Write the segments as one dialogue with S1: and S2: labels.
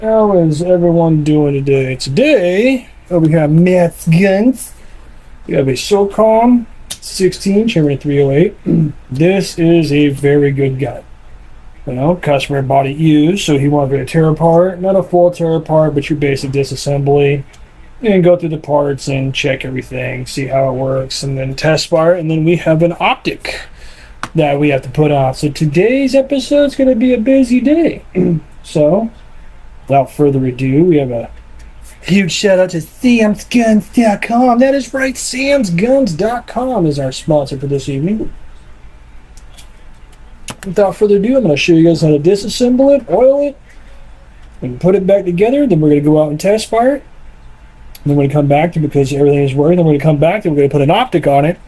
S1: How is everyone doing today? Today, over here at Matt's Guns, we have a Socom 16 Chamber 308. This is a very good gun. You know, customer bought it used, so he wanted to tear apart, not a full tear apart, but your basic disassembly, and go through the parts and check everything, see how it works, and then test fire. And then we have an optic that we have to put on. So today's episode is going to be a busy day. So, without further ado, we have a huge shout out to samsguns.com. That is right, samsguns.com is our sponsor for this evening. Without further ado, I'm going to show you guys how to disassemble it, oil it, and put it back together. Then we're going to go out and test fire it. And then we're going to come back to, because everything is working, then we're going to come back and we're going to put an optic on it.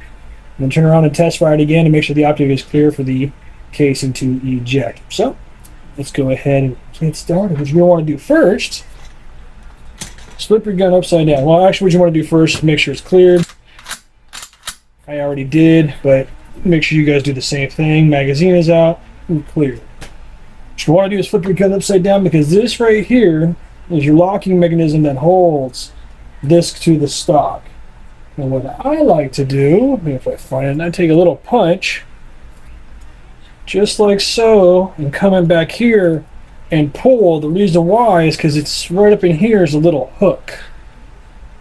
S1: And then turn around and test fire it again to make sure the optic is clear for the casing to eject. So, let's go ahead and get started. What you're going to want to do first, flip your gun upside down. Well, actually, what you want to do first is make sure it's cleared. I already did, but make sure you guys do the same thing. Magazine is out and clear. What you want to do is flip your gun upside down, because this right here is your locking mechanism that holds this to the stock. And what I like to do, if I find it, I take a little punch, just like so, and coming back here and pull. The reason why is because it's right up in here is a little hook.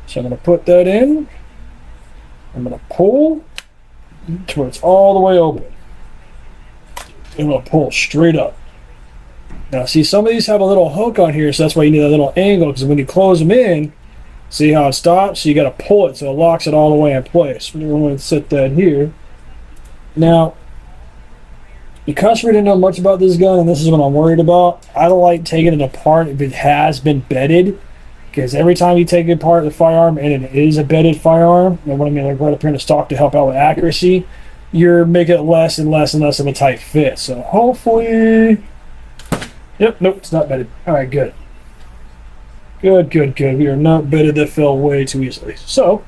S1: So I'm going to put that in. I'm going to pull to where it's all the way open. I'm going to pull straight up. Now see, some of these have a little hook on here, so that's why you need a little angle, because when you close them in, see how it stops? So you got to pull it so it locks it all the way in place. We're going to set that here. Now, because we didn't know much about this gun, and this is what I'm worried about, I don't like taking it apart if it has been bedded, because every time you take it apart, the firearm, and it is a bedded firearm, and what I'm going to right up here in the stock to help out with accuracy, you're making it less and less and less of a tight fit. So hopefully, yep, nope, it's not bedded. All right, good. Good. We are not bedded. That fell way too easily. So,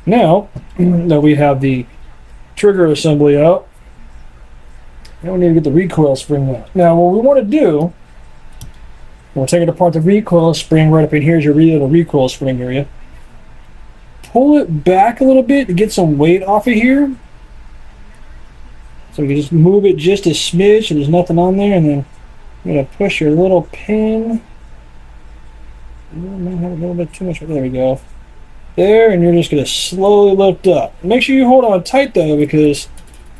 S1: now that we have the trigger assembly out, now we need to get the recoil spring out. Now, what we want to do, we'll take it apart, the recoil spring right up in here is your little recoil spring area. Pull it back a little bit to get some weight off of here. So you can just move it just a smidge so there's nothing on there, and then you're going to push your little pin. I might have a little bit too much. There we go. There, and you're just going to slowly lift up. Make sure you hold on tight though, because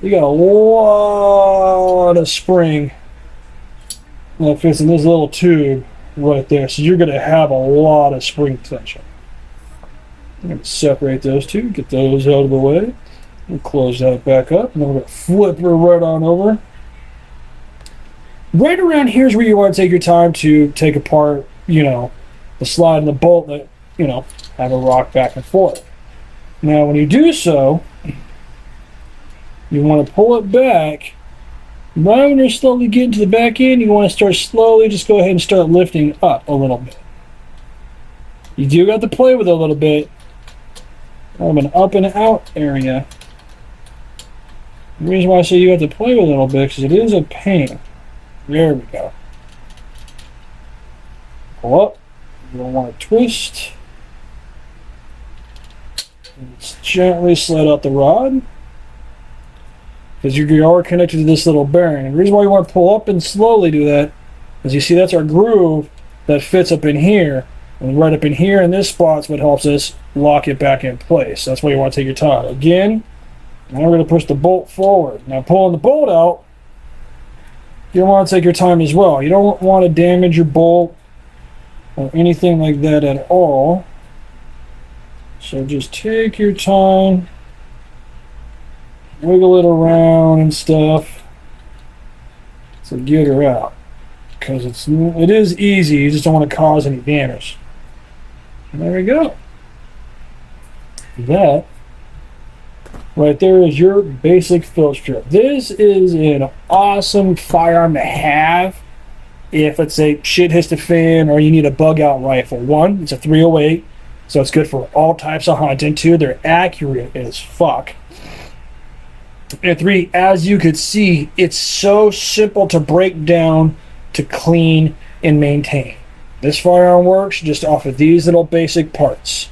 S1: you got a lot of spring that fits in this little tube right there. So you're going to have a lot of spring tension. I'm going to separate those two, get those out of the way, and close that back up. And then we're going to flip her right on over. Right around here is where you want to take your time to take apart, you know, the slide and the bolt that, you know, have a rock back and forth. Now, when you do so, you want to pull it back. Right when you're slowly getting to the back end, you want to start slowly, just go ahead and start lifting up a little bit. You do got to play with it a little bit. I'm an up and out area. The reason why I say you have to play with it a little bit, because it is a pain. There we go. Pull up. You don't want to twist. Just gently slide out the rod, because you are connected to this little bearing. And the reason why you want to pull up and slowly do that is, you see that's our groove that fits up in here, and right up in here in this spot's what helps us lock it back in place. That's why you want to take your time. Again, now we're going to push the bolt forward. Now pulling the bolt out, you want to take your time as well. You don't want to damage your bolt or anything like that at all. So just take your time, wiggle it around and stuff to get her out, because it is easy. You just don't want to cause any damage. And there we go. That right there is your basic field strip. This is an awesome firearm to have if, let's say, shit hits the fan or you need a bug out rifle. One, it's a 308, so it's good for all types of hunting. Two, they're accurate as fuck. And three, as you could see, it's so simple to break down, to clean, and maintain. This firearm works just off of these little basic parts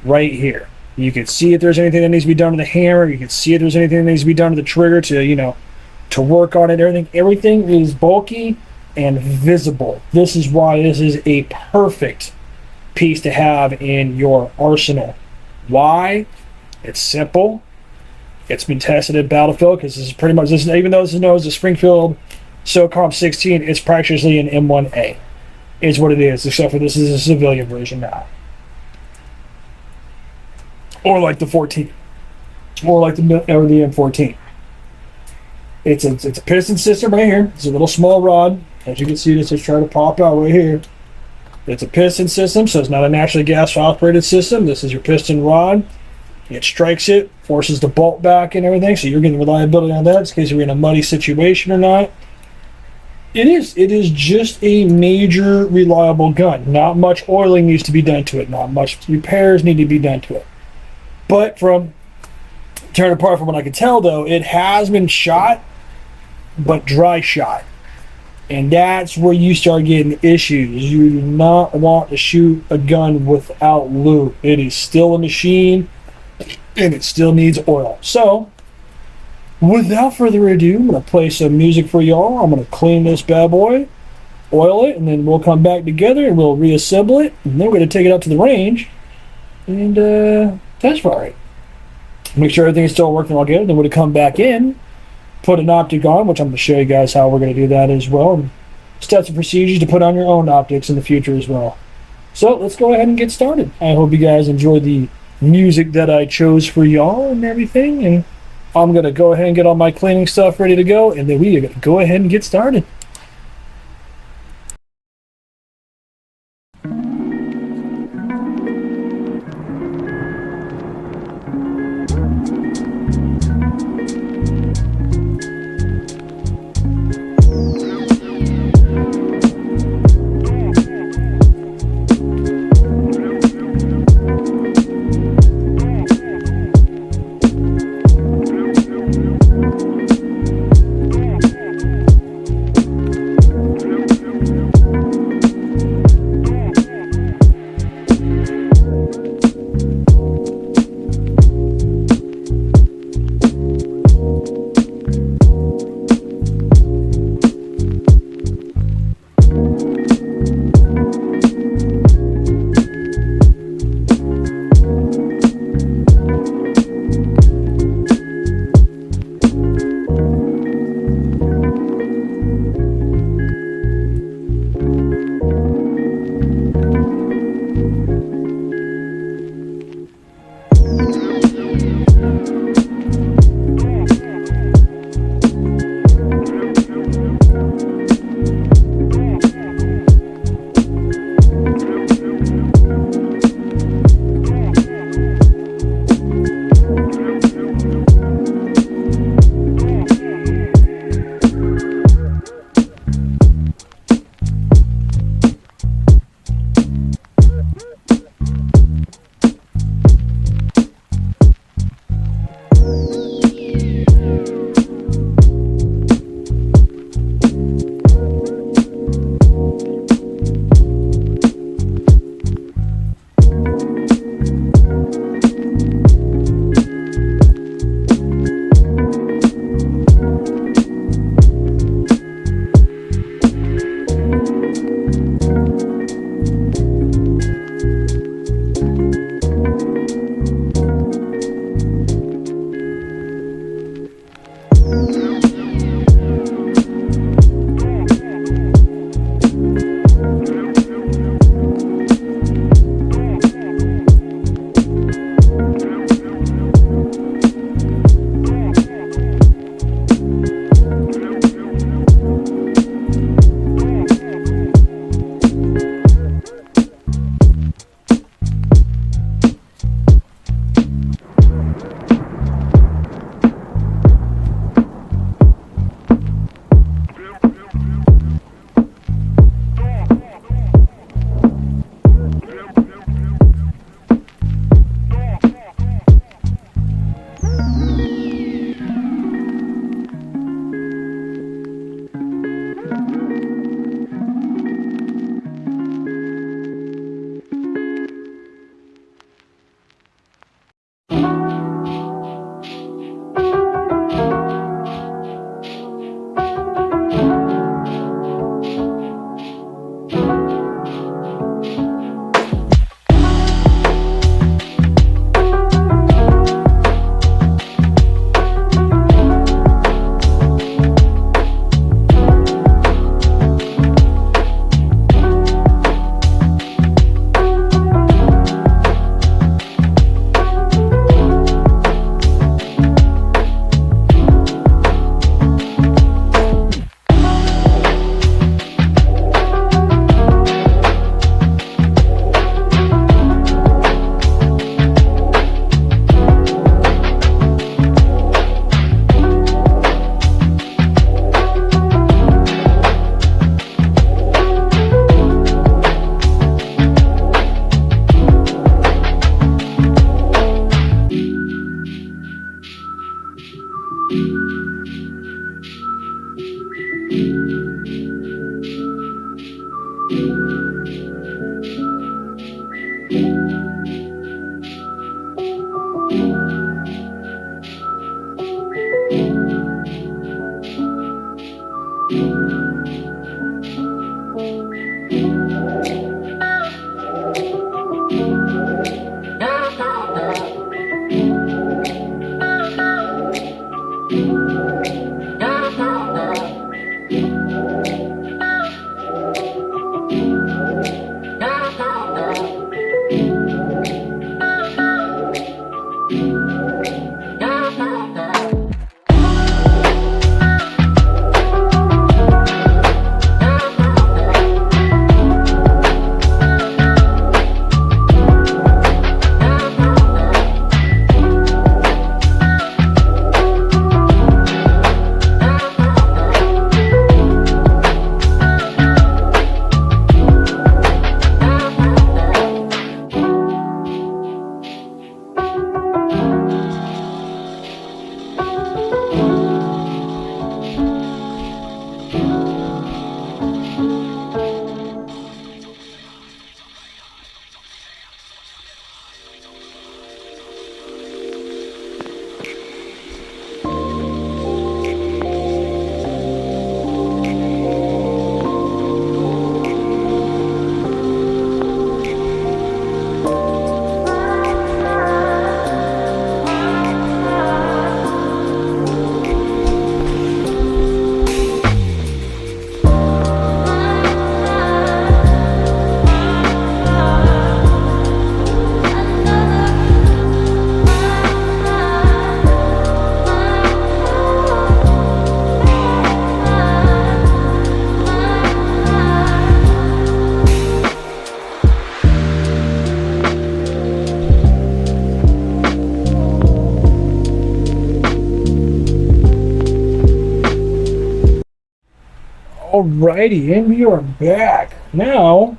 S1: right here. You can see if there's anything that needs to be done to the hammer. You can see if there's anything that needs to be done to the trigger to work on it. Everything is bulky and visible. This is why this is a perfect piece to have in your arsenal. Why? It's simple. It's been tested at Battlefield because this is pretty much this. Even though this is known as the Springfield Socom 16, it's practically an M1A. Is what it is, except for this is a civilian version now. Or like the 14. Or like the M14. It's a piston system right here. It's a little small rod. As you can see, this is trying to pop out right here. It's a piston system, so it's not a naturally gas operated system. This is your piston rod. It strikes it, forces the bolt back and everything, so you're getting reliability on that in case you're in a muddy situation or not. It is just a major reliable gun. Not much oiling needs to be done to it. Not much repairs need to be done to it. But from tearing apart from what I can tell, though, it has been shot, but dry shot. And that's where you start getting issues. You do not want to shoot a gun without lube. It is still a machine, and it still needs oil. So, without further ado, I'm going to play some music for y'all. I'm going to clean this bad boy, oil it, and then we'll come back together and we'll reassemble it. And then we're going to take it out to the range and test fire it. Make sure everything's still working all good. Then we're going to come back in, put an optic on, which I'm going to show you guys how we're going to do that as well. And steps and procedures to put on your own optics in the future as well. So let's go ahead and get started. I hope you guys enjoyed the music that I chose for y'all and everything. And I'm going to go ahead and get all my cleaning stuff ready to go. And then we are going to go ahead and get started. Alrighty, and we are back. Now,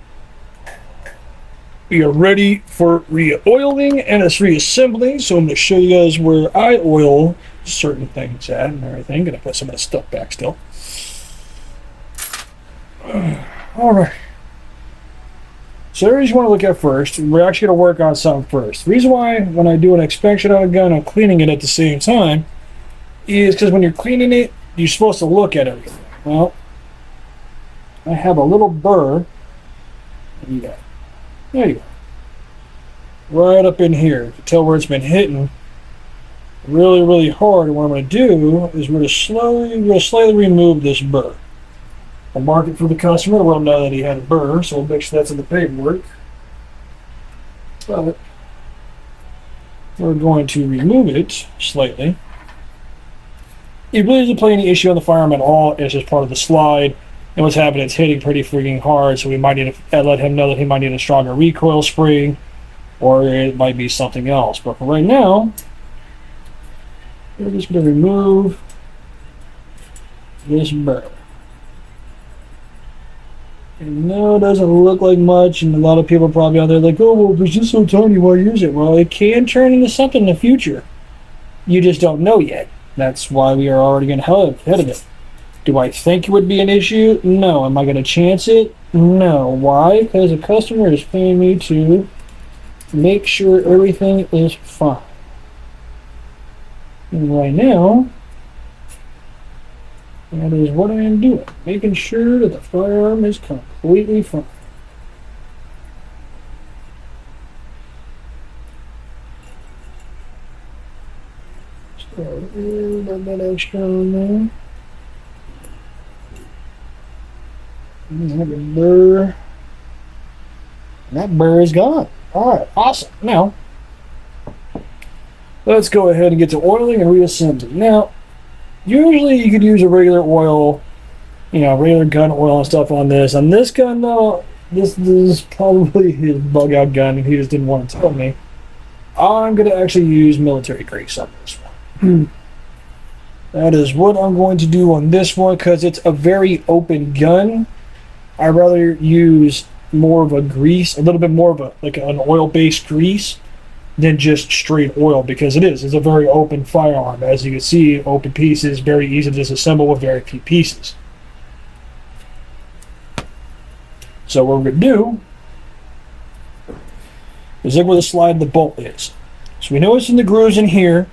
S1: we are ready for re-oiling and it's reassembling. So I'm going to show you guys where I oil certain things at and everything. Going to put some of the stuff back still. Alright. So there's you want to look at first. We're actually going to work on something first. The reason why when I do an inspection on a gun, I'm cleaning it at the same time is because when you're cleaning it, you're supposed to look at everything. Well, I have a little burr. Yeah. There you go. Right up in here. You can tell where it's been hitting really, really hard. And what I'm going to do is we're going to slightly remove this burr. I'll mark it for the customer to let him know that he had a burr, so we'll make sure that's in the paperwork. But we're going to remove it slightly. It really doesn't play any issue on the firearm at all. It's just part of the slide. And what's happening, it's hitting pretty freaking hard, so we might need to let him know that he might need a stronger recoil spring, or it might be something else. But for right now, we're just going to remove this burr. And no, it doesn't look like much, and a lot of people are probably out there like, oh, well, if it's just so tiny, why use it? Well, it can turn into something in the future. You just don't know yet. That's why we are already getting ahead of it. Do I think it would be an issue? No. Am I going to chance it? No. Why? Because the customer is paying me to make sure everything is fine. And right now, that is what I am doing. Making sure that the firearm is completely fine. So, got that extra on there. And that burr is gone. Alright, awesome. Now, let's go ahead and get to oiling and reassembling. Now, usually you could use a regular oil, regular gun oil and stuff on this. On this gun, though, this is probably his bug out gun, and he just didn't want to tell me. I'm going to actually use military grease on this one. That is what I'm going to do on this one because it's a very open gun. I'd rather use more of a grease, a little bit more of an oil-based grease than just straight oil because it's a very open firearm. As you can see, open pieces, very easy to disassemble with very few pieces. So what we're going to do is look where the slide of the bolt is. So we know it's in the grooves in here,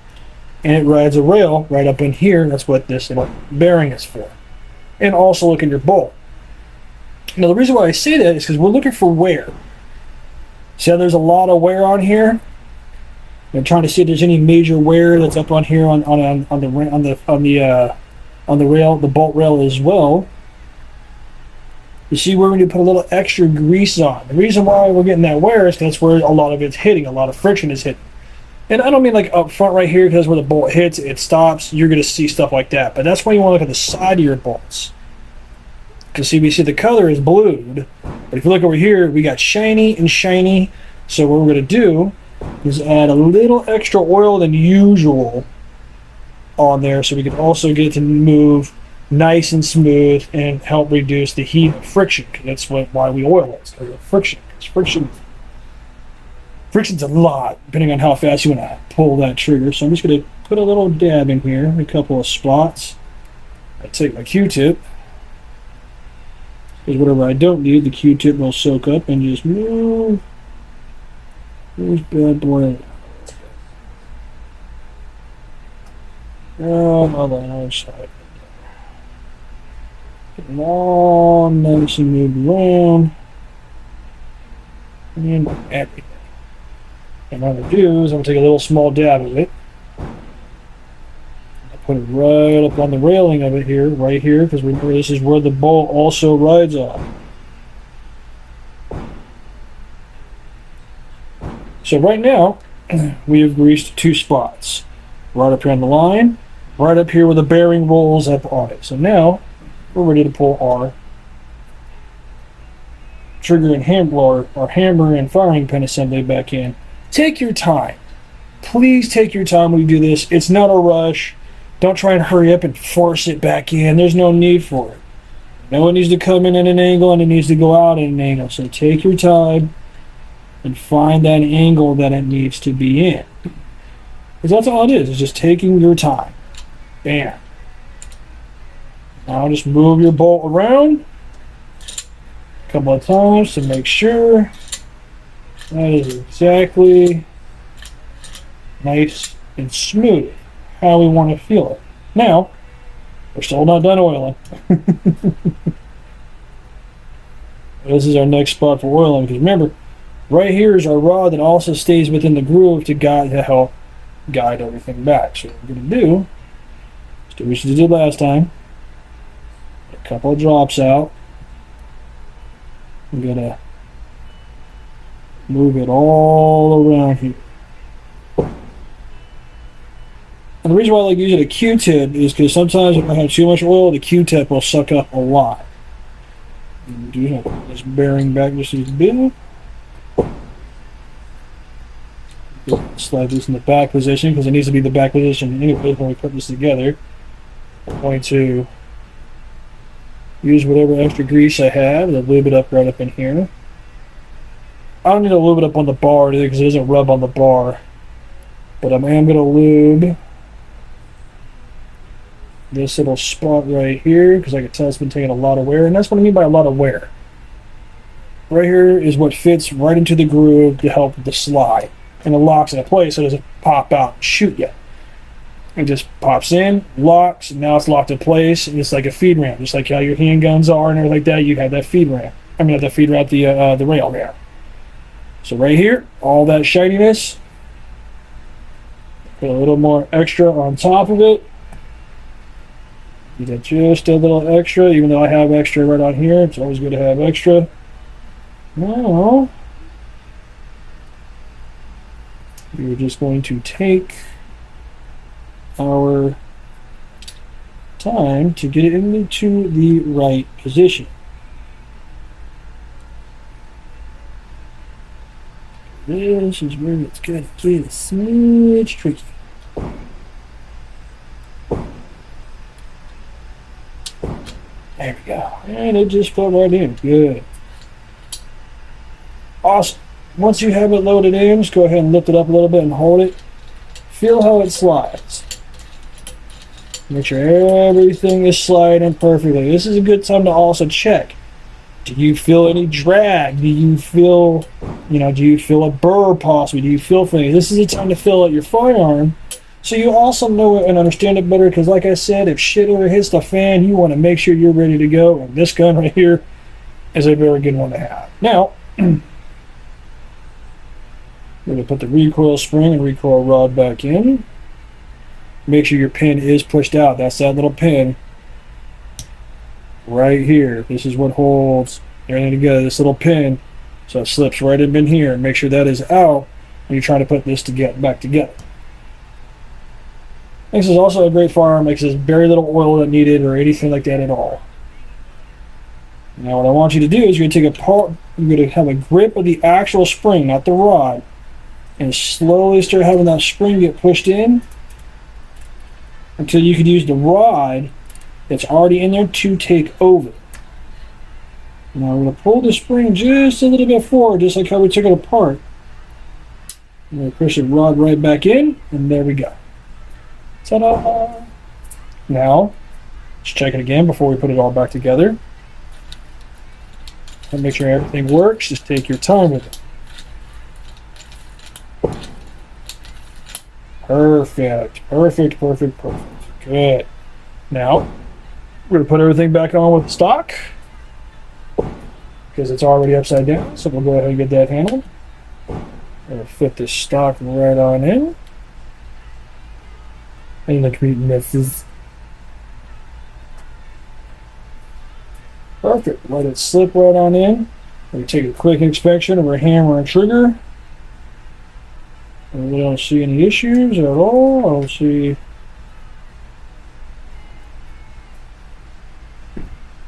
S1: and it rides a rail right up in here. That's what this bearing is for. And also look at your bolt. Now the reason why I say that is because we're looking for wear. See how there's a lot of wear on here? I'm trying to see if there's any major wear that's up on here on the rail, the bolt rail as well. You see where we need to put a little extra grease on. The reason why we're getting that wear is because that's where a lot of it's hitting, a lot of friction is hitting. And I don't mean like up front right here because where the bolt hits, it stops. You're going to see stuff like that. But that's why you want to look at the side of your bolts. Because see, we see the color is blued. But if you look over here, we got shiny and shiny. So what we're going to do is add a little extra oil than usual on there so we can also get it to move nice and smooth and help reduce the heat of friction. That's why we oil it. It's because of friction. Friction's a lot, depending on how fast you want to pull that trigger. So I'm just going to put a little dab in here, a couple of spots. I take my Q-tip. Because whatever I don't need, the Q-tip will soak up and just move this bad boy on the other side. Get them all nice and moved around. And everything. And what I'm going to do is I'm going to take a little small dab of it. I put it right up on the railing of it here, right here, because remember this is where the bolt also rides on. So right now, we have greased two spots. Right up here on the line, right up here where the bearing rolls up on it. So now, we're ready to pull our trigger and hammer and firing pin assembly back in. Take your time. Please take your time when you do this. It's not a rush. Don't try and hurry up and force it back in. There's no need for it. know it needs to come in at an angle and it needs to go out at an angle. So take your time and find that angle that it needs to be in. Because that's all it is just taking your time. Bam. Now just move your bolt around a couple of times to make sure that is exactly nice and smooth how we want to feel it. Now, we're still not done oiling. This is our next spot for oiling, because remember, right here is our rod that also stays within the groove to help guide everything back. So what we're going to do is do what you did last time. A couple of drops out. I'm going to move it all around here. And the reason why I like using a Q-tip is because sometimes if I have too much oil, the Q-tip will suck up a lot. And do have this bearing back just a bit. Slide this in the back position because it needs to be the back position anyway when we put this together. I'm going to use whatever extra grease I have and lube it up right up in here. I don't need to lube it up on the bar either because it doesn't rub on the bar. But I am going to lube this little spot right here because I can tell it's been taking a lot of wear, and that's what I mean by a lot of wear. Right here is what fits right into the groove to help with the slide, and it locks in place so it doesn't pop out and shoot you. It just pops in, locks, and now it's locked in place, and it's like a feed ramp, just like how your handguns are and everything like that. You have that feed ramp. I mean, not the feed ramp, the rail ramp. So right here, all that shininess. Put a little more extra on top of it. You get just a little extra, even though I have extra right on here. It's always good to have extra. Now, we're just going to take our time to get it into the right position. This is where it's going to get a smidge tricky. There we go. And it just fell right in. Good. Awesome. Once you have it loaded in, just go ahead and lift it up a little bit and hold it. Feel how it slides. Make sure everything is sliding perfectly. This is a good time to also check. Do you feel any drag? Do you feel, do you feel a burr possibly? Do you feel things? This is the time to fill out your firearm so you also know it and understand it better, because like I said, if shit ever hits the fan, you want to make sure you're ready to go, and this gun right here is a very good one to have. Now, we're going to put the recoil spring and recoil rod back in. Make sure your pin is pushed out. That's that little pin right here. This is what holds everything together, this little pin. So it slips right in here. Make sure that is out when you're trying to put this back together. This is also a great firearm. Makes very little oil needed or anything like that at all. Now what I want you to do is you're going to take apart, you're going to have a grip of the actual spring, not the rod, and slowly start having that spring get pushed in until you can use the rod that's already in there to take over. Now we're going to pull the spring just a little bit forward, just like how we took it apart. I'm going to push the rod right back in, and there we go. Ta-da! Now, let's check it again before we put it all back together. And make sure everything works. Just take your time with it. Perfect. Perfect, perfect, perfect. Good. Now, we're going to put everything back on with the stock because it's already upside down. So we'll go ahead and get that handled. We'll fit this stock right on in. And the complete misses. Perfect. Let it slip right on in. We take a quick inspection of our hammer and trigger. And we don't see any issues at all. I don't see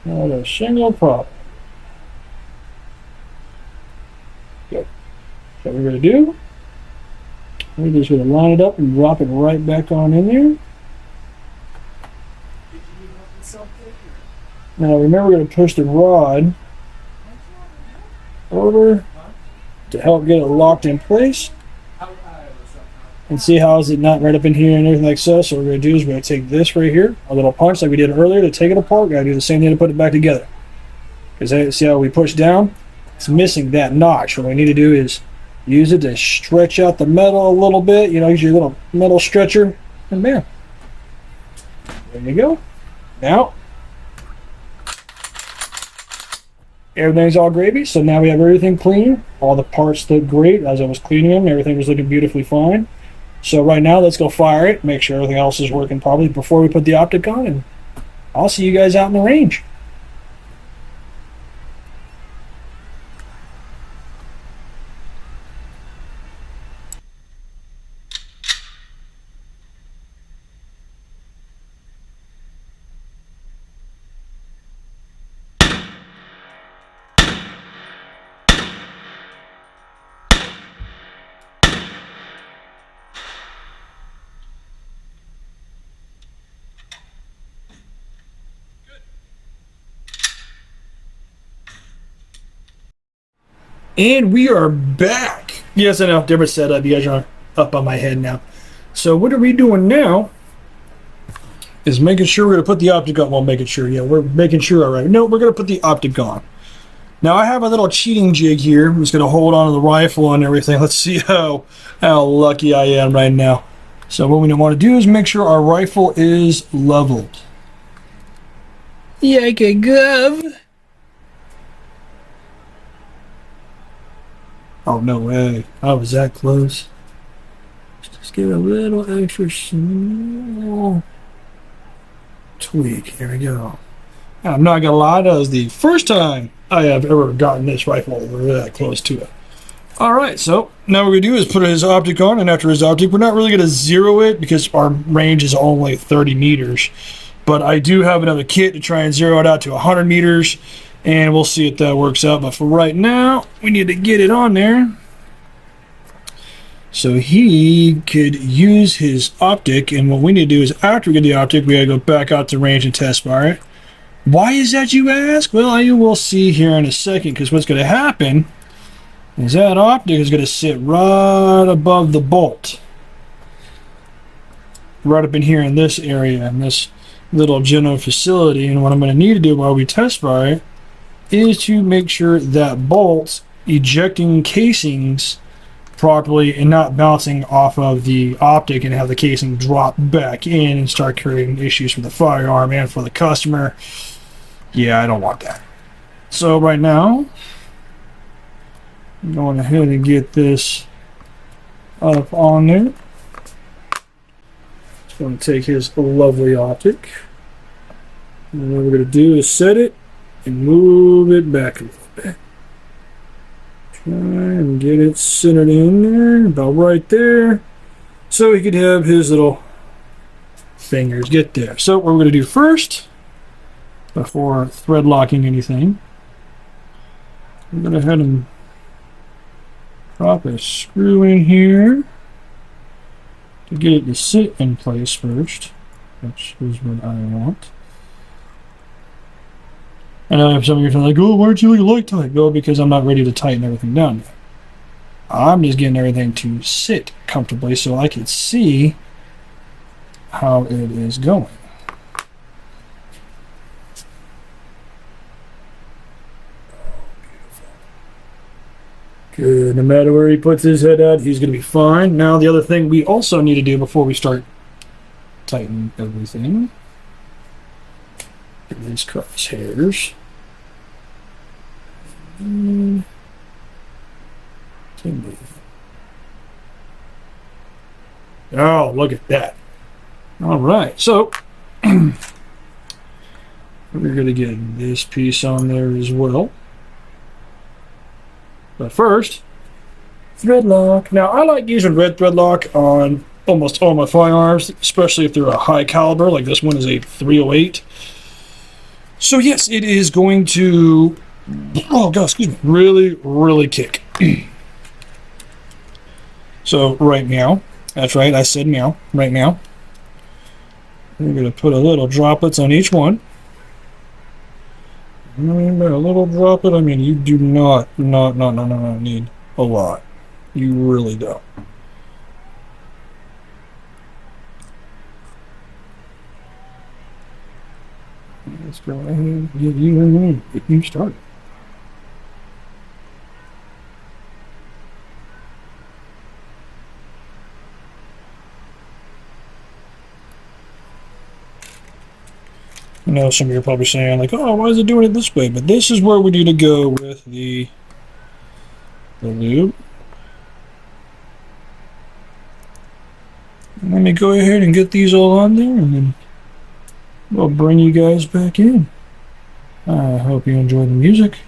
S1: not a single problem. Good. So what we're going to do, we're just going to line it up and drop it right back on in there.
S2: Did you need help with something?
S1: Now remember, we're going to push the rod over to help get it locked in place. And see how is it not right up in here and everything like so. So what we're going to do is we're going to take this right here, a little punch like we did earlier to take it apart. We're going to do the same thing to put it back together. Because see how we push down? It's missing that notch. What we need to do is use it to stretch out the metal a little bit. You know, use your little metal stretcher. And there you go. Now, everything's all gravy. So now we have everything clean. All the parts look great. As I was cleaning them, everything was looking beautifully fine. So right now, let's go fire it, make sure everything else is working properly before we put the optic on, and I'll see you guys out in the range. And we are back. Yes, I know, different setup. You guys are up on my head now. So what are we doing now is making sure we're going to put the optic on. Well, making sure, yeah, we're making sure, all right. No, we're going to put the optic on. Now, I have a little cheating jig here. I'm just going to hold on to the rifle and everything. Let's see how lucky I am right now. So what we want to do is make sure our rifle is leveled. Yeah, okay, gov. Oh, no way. I was that close. Just give it a little extra small tweak. Here we go. I'm not going to lie, that was the first time I have ever gotten this rifle that close to it. Alright, so now what we're going to do is put his optic on, and after his optic, we're not really going to zero it because our range is only 30 meters. But I do have another kit to try and zero it out to 100 meters. And we'll see if that works out. But for right now, we need to get it on there so he could use his optic. And what we need to do is after we get the optic, we gotta go back out to range and test fire it. Why is that, you ask? Well, you will see here in a second, because what's going to happen is that optic is going to sit right above the bolt. Right up in here in this area, in this little general facility. And what I'm going to need to do while we test fire it is to make sure that bolts ejecting casings properly and not bouncing off of the optic and have the casing drop back in and start creating issues for the firearm and for the customer. Yeah, I don't want that. So right now, I'm going ahead and get this up on there. Just going to take his lovely optic. And what we're going to do is set it and move it back a little bit. Try and get it centered in there, about right there, so he could have his little fingers get there. So what we're going to do first, before thread locking anything, I'm going to go ahead and drop a screw in here to get it to sit in place first, which is what I want. I know if some of you are like, oh, why aren't you like tight? Well, because I'm not ready to tighten everything down yet. I'm just getting everything to sit comfortably so I can see how it is going. Good. No matter where he puts his head at, he's going to be fine. Now, the other thing we also need to do before we start tightening everything is crosshairs. Oh, look at that. All right, so we're going to get this piece on there as well. But first, thread lock. Now, I like using red thread lock on almost all my firearms, especially if they're a high caliber, like this one is a 308. So yes, it is going to, oh god, excuse me, really kick. So right now, that's right, I said meow, right now. We're going to put a little droplets on each one. I mean, by a little drop it, I mean you do not need a lot. You really don't. Let's go ahead and get you started. I know some of you are probably saying, like, oh, why is it doing it this way? But this is where we need to go with the loop. Let me go ahead and get these all on there, and then we'll bring you guys back in. I hope you enjoy the music.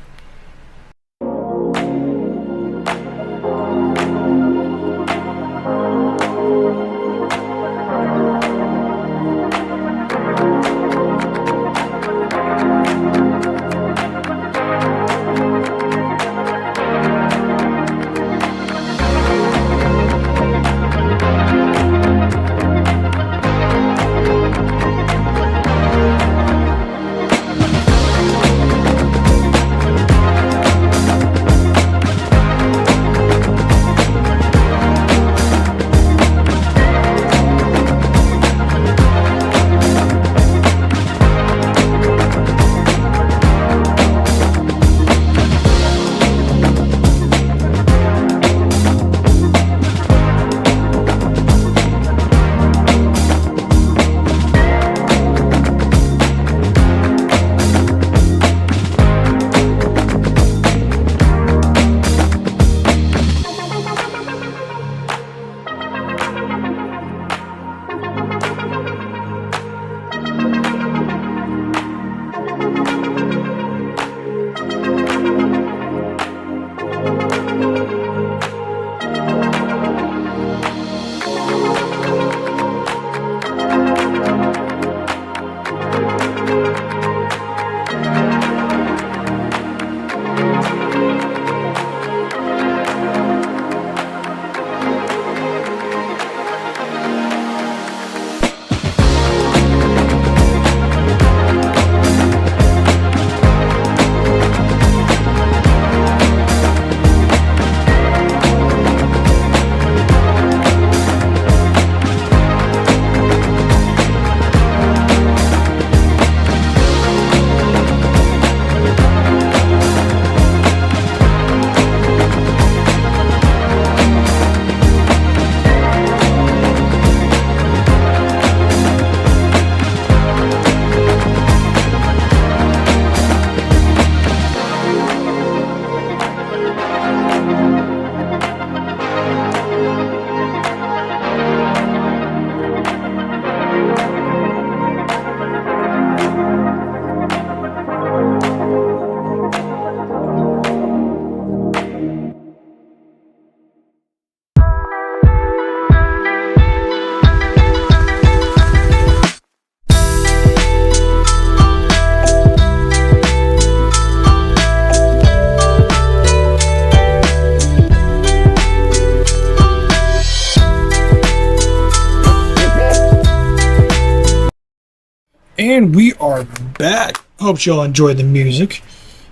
S1: And we are back. Hope y'all enjoyed the music.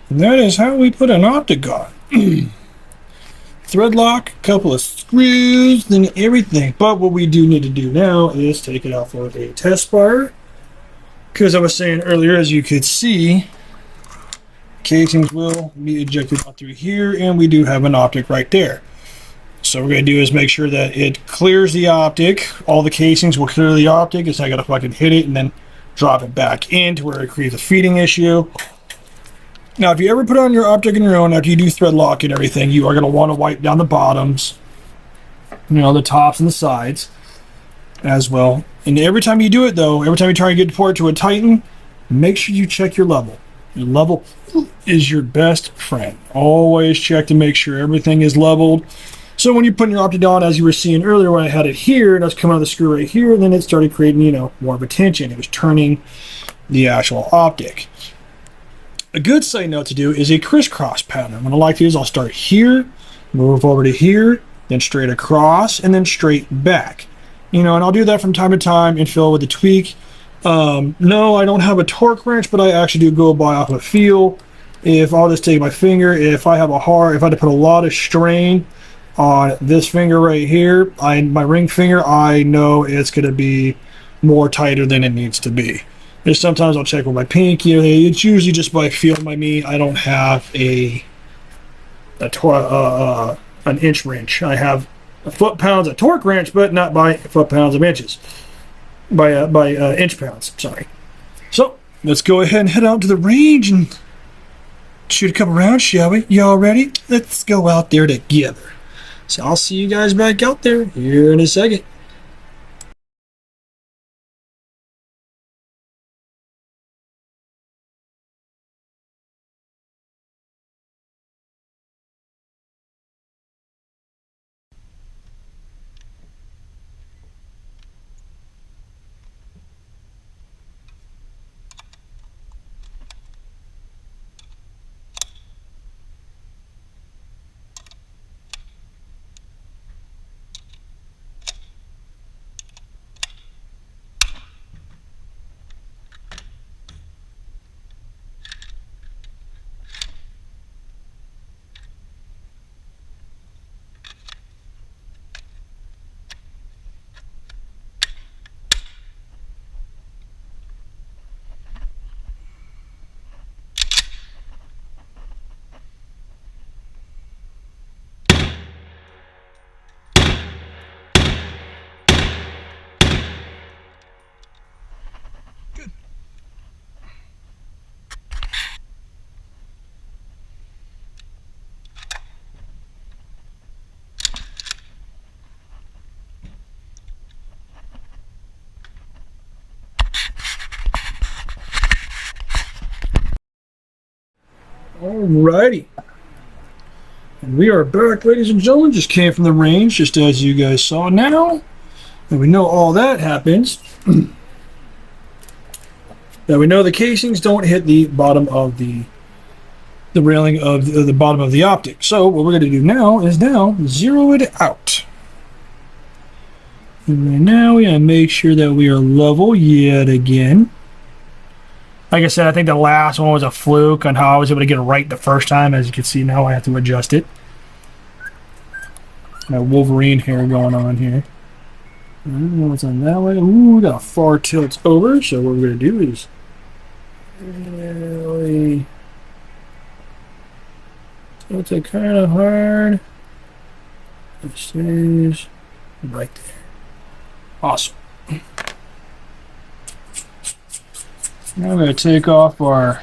S1: And that is how we put an optic on. Thread lock, a couple of screws, then everything. But what we do need to do now is take it out for a test fire. Because I was saying earlier, as you could see, casings will be ejected out through here, and we do have an optic right there. So what we're going to do is make sure that it clears the optic. All the casings will clear the optic. It's not going to fucking hit it and then drop it back in to where it creates a feeding issue. Now, if you ever put on your optic on your own after you do thread lock and everything, you are going to want to wipe down the bottoms, the tops and the sides as well. And every time you do it, though, every time you try and get port to a Titan, make sure you check your level. Your level is your best friend. Always check to make sure everything is leveled. So when you're putting your optic on, as you were seeing earlier when I had it here, and I was coming out of the screw right here, and then it started creating, more of a tension. It was turning the actual optic. A good side note to do is a crisscross pattern. What I like to do is I'll start here, move over to here, then straight across, and then straight back. And I'll do that from time to time and fill with a tweak. No, I don't have a torque wrench, but I actually do go by off of feel. If I'll just take my finger, if I had to put a lot of strain on this finger right here, my ring finger, I know it's going to be more tighter than it needs to be. And sometimes I'll check with my pinky. It's usually just by feel by me. I don't have an inch wrench. I have a foot-pounds of torque wrench, but not by foot-pounds of inches. By inch-pounds, sorry. So, let's go ahead and head out to the range and shoot a couple rounds, shall we? Y'all ready? Let's go out there together. So I'll see you guys back out there here in a second. Alrighty. And we are back, ladies and gentlemen. Just came from the range, just as you guys saw now. And we know all that happens. Now we know the casings don't hit the bottom of the railing of the bottom of the optic. So what we're going to do now is zero it out. And right now we gotta make sure that we are level yet again. Like I said, I think the last one was a fluke on how I was able to get it right the first time. As you can see now, I have to adjust it. Got Wolverine hair going on here. I don't know what's on that way. Ooh, we got a far tilt over. So what we're going to do is really tilt it kind of hard. It stays right there. Awesome. Now I'm going to take off our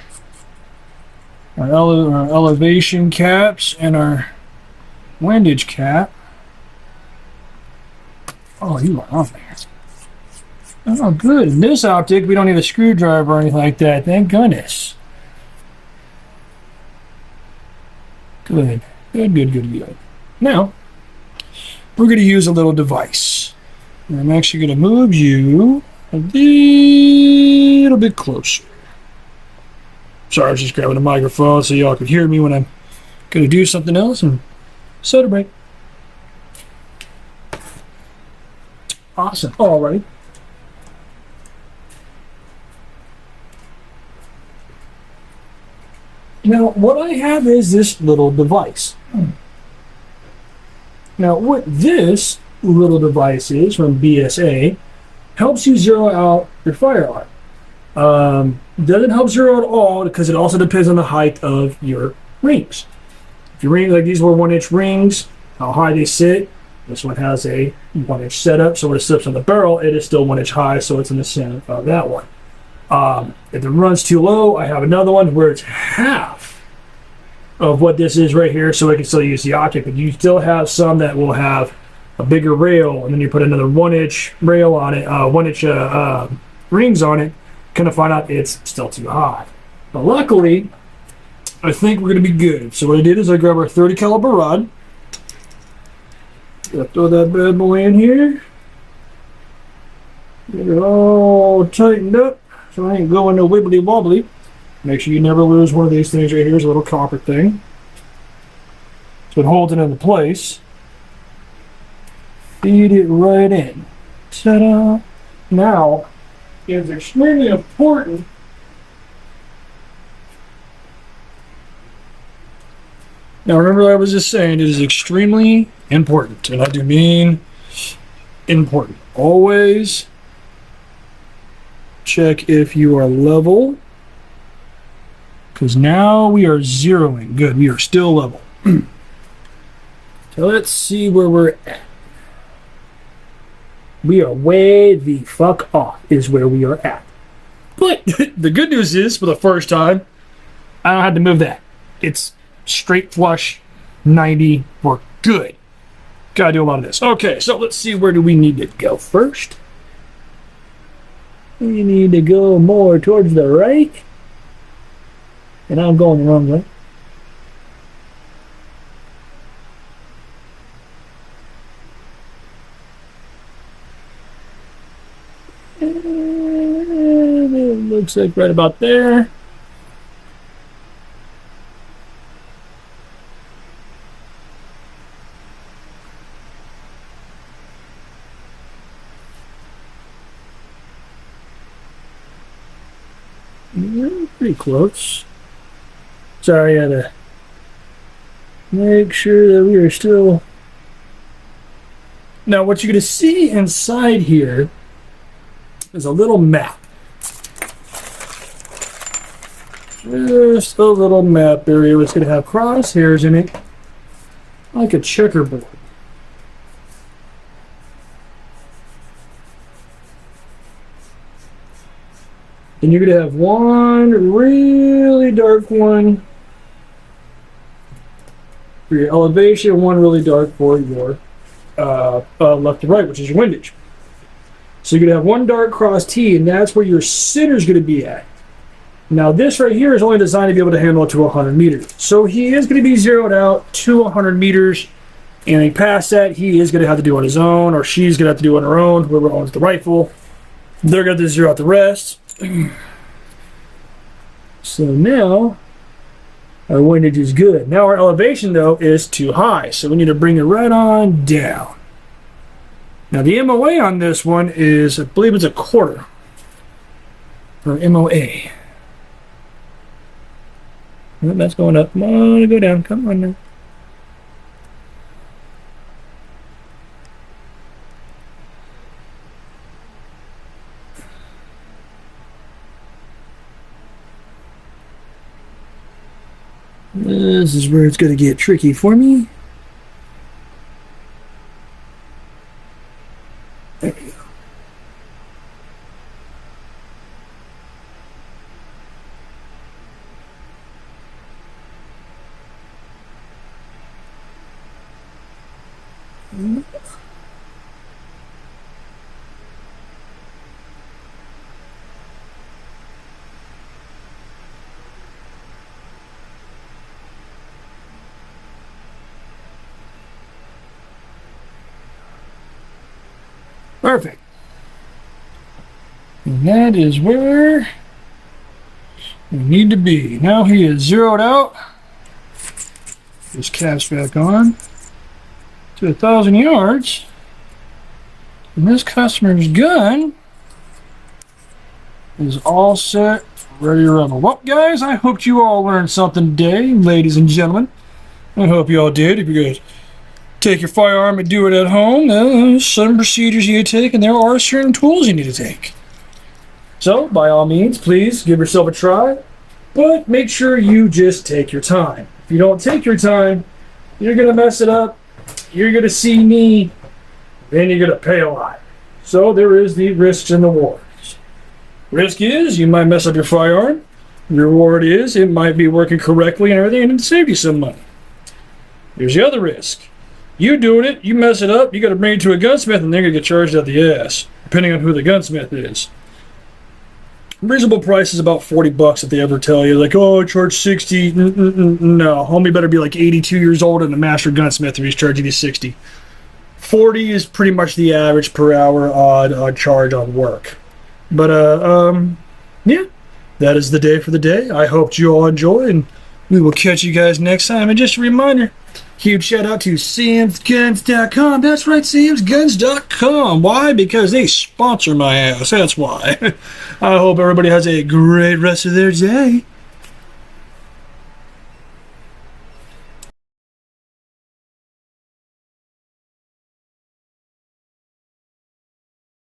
S1: elevation caps and our windage cap. Oh, you are on there. Oh, good. In this optic, we don't need a screwdriver or anything like that. Thank goodness. Good. Good. Now, we're going to use a little device. I'm actually going to move you a little bit closer. Sorry, I was just grabbing a microphone so y'all could hear me when I'm going to do something else and celebrate. Awesome. Alrighty. Now, what I have is this little device. Now, what this little device is from BSA helps you zero out your firearm. Doesn't help zero out all because it also depends on the height of your rings. If your rings, like these were 1-inch rings, how high they sit. This one has a 1-inch setup, so when it sits on the barrel, it is still 1 inch high, so it's in the center of that one. If it runs too low, I have another one where it's half of what this is right here, so I can still use the optic. But you still have some that will have a bigger rail, and then you put another 1-inch rail on it, 1-inch rings on it, kind of find out it's still too high. But luckily, I think we're going to be good. So what I did is I grabbed our 30 caliber rod. Gotta throw that bad boy in here. Get it all tightened up so I ain't going no wibbly wobbly. Make sure you never lose one of these things right here. It's a little copper thing. So it holds it into place. Feed it right in. Ta-da! Now, is extremely important. Now remember what I was just saying, it is extremely important, and I do mean important. Always check if you are level, because now we are zeroing. Good, we are still level. So let's see where we're at. We are way the fuck off is where we are at. But the good news is, for the first time, I don't have to move that. It's straight flush, 90, we're good. Gotta do a lot of this. Okay, so let's see, where do we need to go first? We need to go more towards the right. And I'm going the wrong way. And it looks like right about there. Pretty close. Sorry, I had to make sure that we are still. Now, what you're going to see inside here is a little map. Just a little map area. It's going to have crosshairs in it, like a checkerboard. And you're going to have one really dark one for your elevation, one really dark for your left to right, which is your windage. So you're going to have one dark cross T, and that's where your center's going to be at. Now this right here is only designed to be able to handle it to 100 meters. So he is going to be zeroed out to 100 meters, and past that, he is going to have to do it on his own, or she's going to have to do it on her own, whoever owns the rifle. They're going to zero out the rest. So now our windage is good. Now our elevation though is too high, so we need to bring it right on down. Now the M1A on this one is, I believe it's a quarter, or M1A. Oh, that's going up. Come on, go down. Come on now. This is where it's going to get tricky for me. There we go. Perfect. And that is where we need to be. Now he is zeroed out. His cap's back on to 1,000 yards. And this customer's gun is all set, ready to rumble. Well, guys, I hope you all learned something today, ladies and gentlemen. I hope you all did. If you guys take your firearm and do it at home, there's some procedures you need to take, and there are certain tools you need to take. So, by all means, please give yourself a try, but make sure you just take your time. If you don't take your time, you're going to mess it up, you're going to see me, then you're going to pay a lot. So, there is the risks and the rewards. Risk is, you might mess up your firearm. The reward is, it might be working correctly and everything, and it'll save you some money. Here's the other risk. You doing it, you mess it up, you got to bring it to a gunsmith, and they're going to get charged out the ass, depending on who the gunsmith is. Reasonable price is about $40 if they ever tell you, like, oh, I charge 60. No, homie better be like 82 years old and a master gunsmith if he's charging you 60. 40 is pretty much the average per hour odd charge on work. But, yeah, that is the day for the day. I hope you all enjoy, and we will catch you guys next time. And just a reminder, Huge shout out to samsguns.com. That's right, samsguns.com. Why? Because they sponsor my ass. That's why. I hope everybody has a great rest of their day.